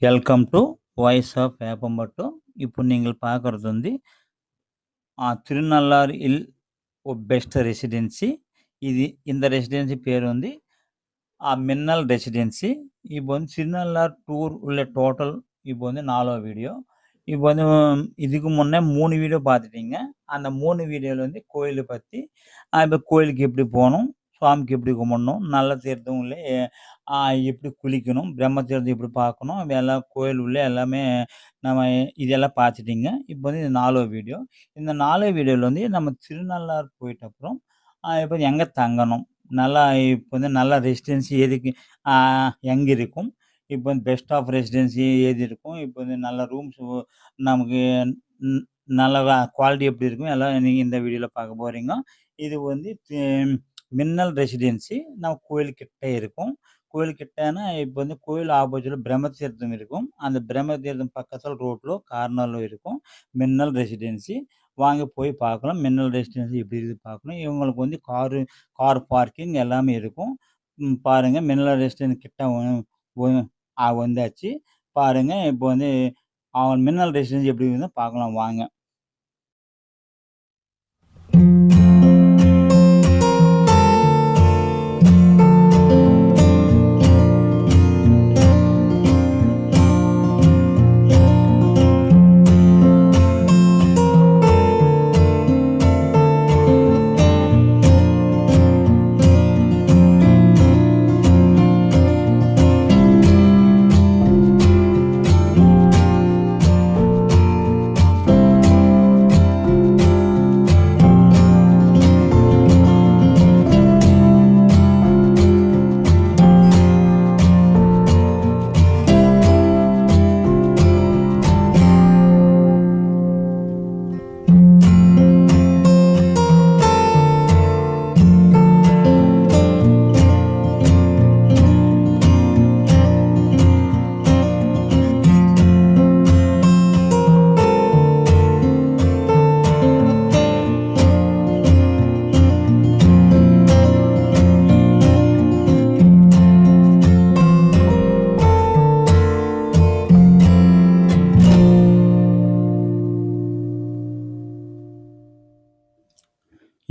Welcome to voice of Veppampattu. இப்போ நீங்கள் பார்க்குறது வந்து திருநள்ளாறு இல் பெஸ்ட் ரெசிடென்சி. இந்த ரெசிடென்சி பேர் வந்து மின்னல் ரெசிடென்சி. இப்போ வந்து திருநள்ளாறு டூர் உள்ள டோட்டல் இப்போ வந்து 4வது வீடியோ. இப்போ வந்து இதுக்கு முன்னே 3 வீடியோ பார்த்துட்டீங்க. அந்த 3 வீடியோவில் வந்து கோயிலை பற்றி இப்போ கோயிலுக்கு எப்படி போகணும், சுவாமிக்கு எப்படி கும்பிடணும், நல்ல தீர்த்தம் உள்ள எப்படி குளிக்கணும், பிரம்ம தீர்த்தம் எப்படி பார்க்கணும், எல்லாம் கோயில் உள்ள எல்லாமே நம்ம இதெல்லாம் பார்த்துட்டீங்க. இப்போ வந்து இது 4வது வீடியோ. இந்த 4வது வீடியோவில் வந்து நம்ம திருநள்ளாறு போயிட்ட அப்புறம் இப்போ எங்கே தங்கணும், நல்லா இப்போ வந்து நல்ல ரெசிடென்சி எதுக்கு ஆ எங்கே இருக்கும், இப்போ வந்து பெஸ்ட் ஆஃப் ரெசிடென்சி எது இருக்கும், இப்போ வந்து நல்ல ரூம்ஸ் நமக்கு ன் நல்ல குவாலிட்டி எப்படி இருக்கும், எல்லாம் நீங்கள் இந்த வீடியோவில் பார்க்க போகிறீங்க. இது வந்து மின்னல் ரெசிடென்சி நம்ம கோயிலுக்கிட்ட இருக்கும். கோயிலுக்கிட்டனா இப்போ வந்து கோயில் ஆப்போசிட்ல பிரம்ம தீர்த்தம் இருக்கும். அந்த பிரம்ம தீர்த்தம் பக்கத்துல ரோட்ல கார்னர்ல இருக்கும் மின்னல் ரெசிடென்சி. வாங்க போய் பார்க்கலாம். மின்னல் ரெசிடென்சி எப்படி இருக்குது பார்க்கணும். இவங்களுக்கு வந்து கார் பார்க்கிங் எல்லாமே இருக்கும். பாருங்க மின்னல் ரெசிடென்சி கிட்ட வ வந்தாச்சு. பாருங்க இப்போ வந்து மின்னல் ரெசிடென்சி எப்படி இருக்குதுன்னு பார்க்கலாம் வாங்க.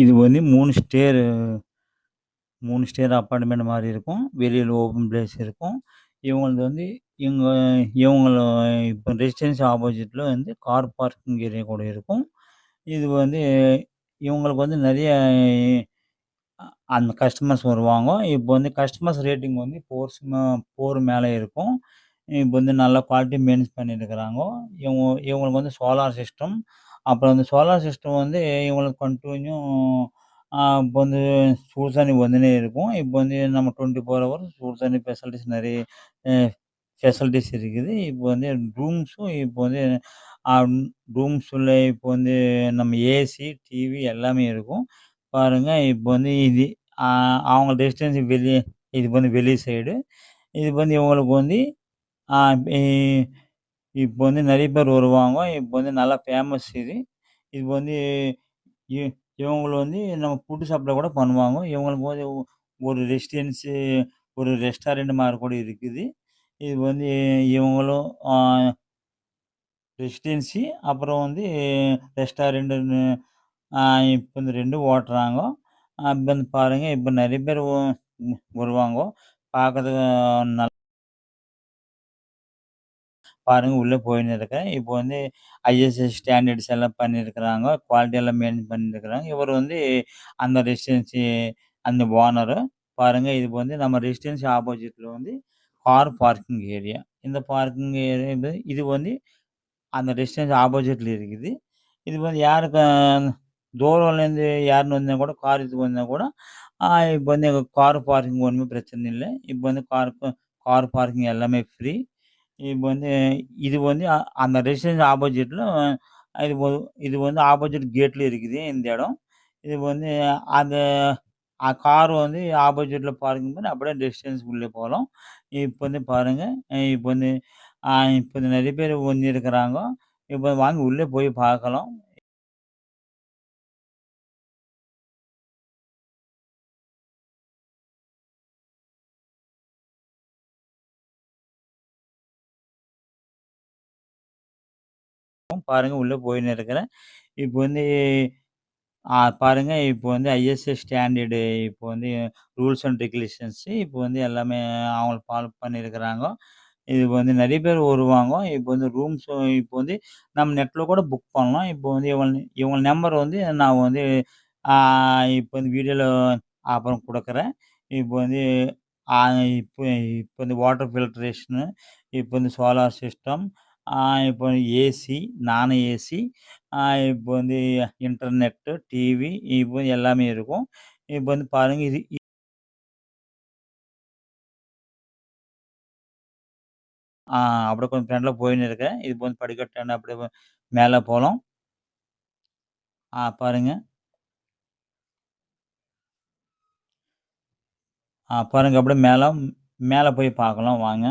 இது வந்து 3 ஸ்டேர் அப்பார்ட்மெண்ட் மாரி இருக்கும். வெளியில ஓப்பன் பிளேஸ் இருக்கும். இவங்களது வந்து இவங்க இவங்கள இப்போ ரெசிடென்சி ஆப்போசிட்ல வந்து கார் பார்க்கிங் ஏரியா கூட இருக்கும். இது வந்து இவங்களுக்கு வந்து நெறைய அந்த கஸ்டமர்ஸ் வருவாங்க. இப்போ வந்து கஸ்டமர்ஸ் ரேட்டிங் வந்து 4 மேல இருக்கும். இப்போ வந்து நல்ல குவாலிட்டி மெயின்டெயின் பண்ணிட்டுருக்குறாங்க. இவங்களுக்கு வந்து சோலார் சிஸ்டம். அப்புறம் வந்து சோலார் சிஸ்டம் வந்து இவங்களுக்கு கன்டின்யூ இப்போ வந்து சுடு தண்ணி வந்துனே இருக்கும். இப்போ வந்து நம்ம 24 ஹவர்ஸ் சுடு தண்ணி ஃபெசிலிட்டீஸ் நெறைய அ ஃபெசிலிட்டீஸ் இருக்குது. இப்போ வந்து ரூம்ஸும் இப்போ வந்து அ ரூம்ஸுள்ள இப்போ வந்து நம்ம ஏசி, டிவி எல்லாமே இருக்கும். பாருங்க இப்போ வந்து இது அ அவங்க ரெசிடென்சி இது வந்து வெளி சைடு. இது வந்து இவங்களுக்கு வந்து ஆ இ இப்போ வந்து நெறைய பேர் வருவாங்க. இப்போ வந்து நல்லா ஃபேமஸ் இது. இது வந்து இ இவங்கள வந்து நம்ம ஃபுட் சப்ளை கூட பண்ணுவாங்க. இவங்களுக்கு வந்து ஒரு ரெசிடென்சி ஒரு ரெஸ்டாரண்ட் மாரி கூட இருக்குது. இது வந்து இவங்களும் ரெசிடென்சி அப்புறம் வந்து ரெஸ்டாரண்ட்டுன்னு ஆ இப்ப இந்த 2ம் ஓட்டுறாங்க. இப்ப வந்து பாருங்க, இப்ப நெறைய பேர் வருவாங்க. பார்க்கறதுக்கு பாருங்க உள்ள போயின்னு இருக்கேன். இப்போ வந்து ஐஎஸ்ஐ ஸ்டாண்டர்ட்ஸ் எல்லாம் பண்ணியிருக்கிறாங்க. குவாலிட்டி எல்லாம் மெயின்டெயின் பண்ணியிருக்கிறாங்க. இவர் வந்து அந்த ரெசிடென்சி அந்த ஓனரு. பாருங்க இது வந்து நம்ம ரெசிடென்சி ஆப்போசிட்ல வந்து கார் பார்க்கிங் ஏரியா. இந்த பார்க்கிங் ஏரியா இது வந்து அந்த ரெசிடென்சி ஆப்போசிட்ல இருக்குது. இது வந்து யாருக்கு தூரம்லேருந்து யாருன்னு வந்தா கூட கார் எடுத்துட்டு வந்தா கூட, இப்போ வந்து எங்க கார் பார்க்கிங் ஒண்ணுமே பிரச்சனை இல்ல. இப்போ வந்து கார் பார்க்கிங் எல்லாமே ஃப்ரீ. இப்போ வந்து இது வந்து அந்த ரெசிடென்சி ஆப்போசிட்ல இது ஒ இது வந்து ஆப்போசிட் கேட்ல இருக்குது இந்த இடம். இது வந்து அந்த கார் வந்து ஆப்போசிட்ல பார்க்கிங் பண்ணி அப்படியே ரெசிடென்சி உள்ள போலாம். இப்போ வந்து பாருங்க, இப்போ வந்து இப்போ நெறைய பேர் வந்துருக்கிறாங்க. இப்போ வாங்க உள்ளே போய் பார்க்கலாம். பாருங்க உள்ள போயின்னு இருக்கிறேன். இப்போ வந்து பாருங்க இப்போ வந்து ஐஎஸ்ஏ ஸ்டாண்டர்டு இப்போ வந்து ரூல்ஸ் அண்ட் ரெகுலேஷன்ஸ் இப்போ வந்து எல்லாமே அவங்க ஃபாலோ பண்ணியிருக்கிறாங்க. இது வந்து நெறைய பேர் வருவாங்க. இப்போ வந்து ரூம்ஸ் இப்போ வந்து நம்ம நெட்ல கூட புக் பண்ணலாம். இப்போ வந்து இவங்க நம்பர் வந்து நான் வந்து ஆ இப்போ வந்து வீடியோல அப்புறம் குடுக்குறேன். இப்போ வந்து ஆ இப்போ இப்போ வந்து வாட்டர் ஃபில்ட்ரேஷனு, இப்போ வந்து சோலார் சிஸ்டம், ஆ இப்போ ஏசி, நான் ஏசி, ஆ இப்போ வந்து இன்டர்நெட்டு, டிவி இப்போ எல்லாமே இருக்கும். இப்போ வந்து பாருங்க இது ஆ அப்படியே கொஞ்சம் ஃப்ரண்ட்ல போயின்னு இருக்கேன். இது வந்து படிக்கட்டாண்ட அப்படியே மேல போலாம். பாருங்க. பாருங்க அப்படியே மேல போய் பார்க்கலாம் வாங்க.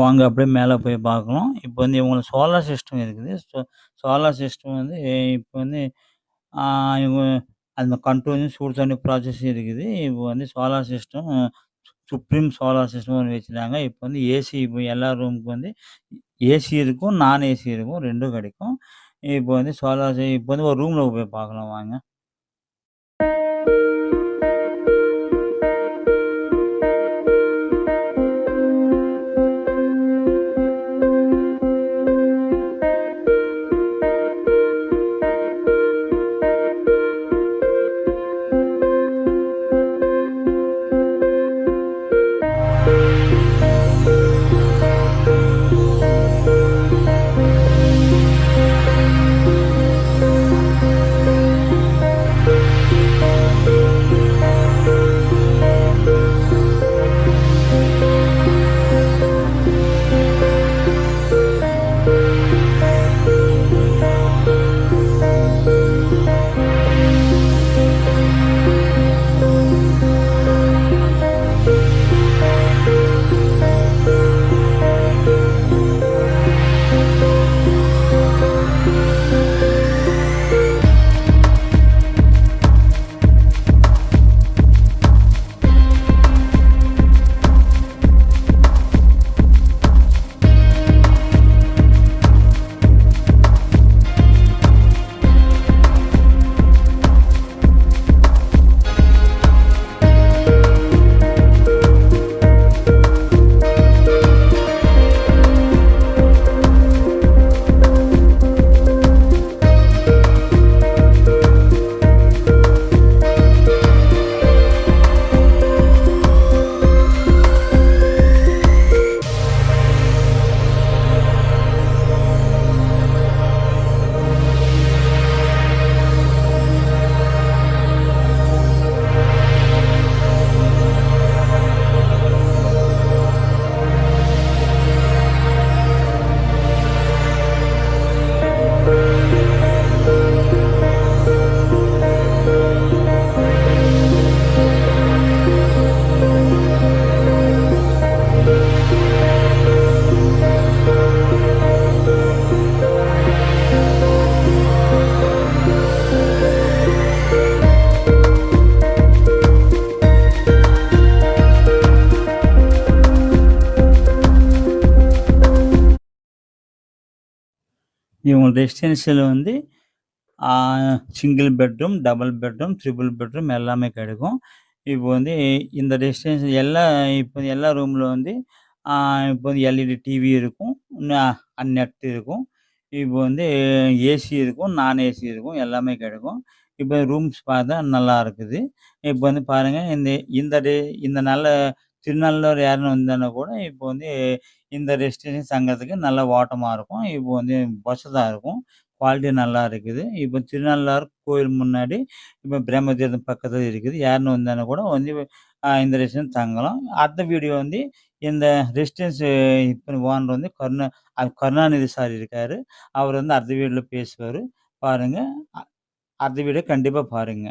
வாங்க அப்படியே மேல போய் பார்க்கலாம். இப்போ வந்து இவங்களுக்கு சோலார் சிஸ்டம் இருக்குது. சோலார் சிஸ்டம் வந்து இப்போ வந்து ஆ இவங்க அந்த கண்ட்ரோல் சூடு தண்ணி ப்ராசஸ் இருக்குது. இப்போ வந்து solar system supreme solar system ஒண்ணு வச்சுருக்காங்க. இப்போ வந்து ஏசி இப்போ எல்லா ரூமுக்கு வந்து ஏசி இருக்கும், நான் ஏசி இருக்கும் 2ம் கிடைக்கும். இப்போ வந்து இப்போ வந்து ஒரு ரூம்ல போய் பார்க்கலாம் வாங்க. இவங்க ரெசிடென்சியல் வந்து single bedroom, double bedroom, triple bedroom எல்லாமே கிடைக்கும். இப்போ வந்து இந்த ரெசிடென்சியல் எல்லா ரூம்ல வந்து ஆ இப்போ வந்து எல்இடி டிவி இருக்கும். நெட் இருக்கும். இப்போ வந்து ஏசி இருக்கும், நான் ஏசி இருக்கும். எல்லாமே கிடைக்கும். இப்போ ரூம்ஸ் பார்த்தா நல்லா இருக்குது. இப்போ வந்து பாருங்க, இந்த இந்த டே இந்த நல்ல திருநள்ளாறு யாருன்னு வந்தானா கூட இப்போ வந்து இந்த ரெசிடென்சி தங்கறதுக்கு நல்ல வாட்டமா இருக்கும். இப்போ வந்து வசதா இருக்கும். குவாலிட்டி நல்லா இருக்குது. இப்போ திருநள்ளாறு கோயில் முன்னாடி இப்போ பிரம்மதீர்த்தம் பக்கத்துல இருக்குது. யாருன்னு வந்தானா கூட வந்து இந்த ரெசிடென்ஸ் தங்கலாம். அடுத்த வீடியோ வந்து இந்த ரெசிடென்ஸ் இப்ப ஓனர் வந்து கருணாநிதி சார் இருக்காரு. அவர் வந்து அடுத்த வீடியோல பேசுவாரு. பாருங்க. அடுத்த வீடியோ கண்டிப்பா பாருங்க.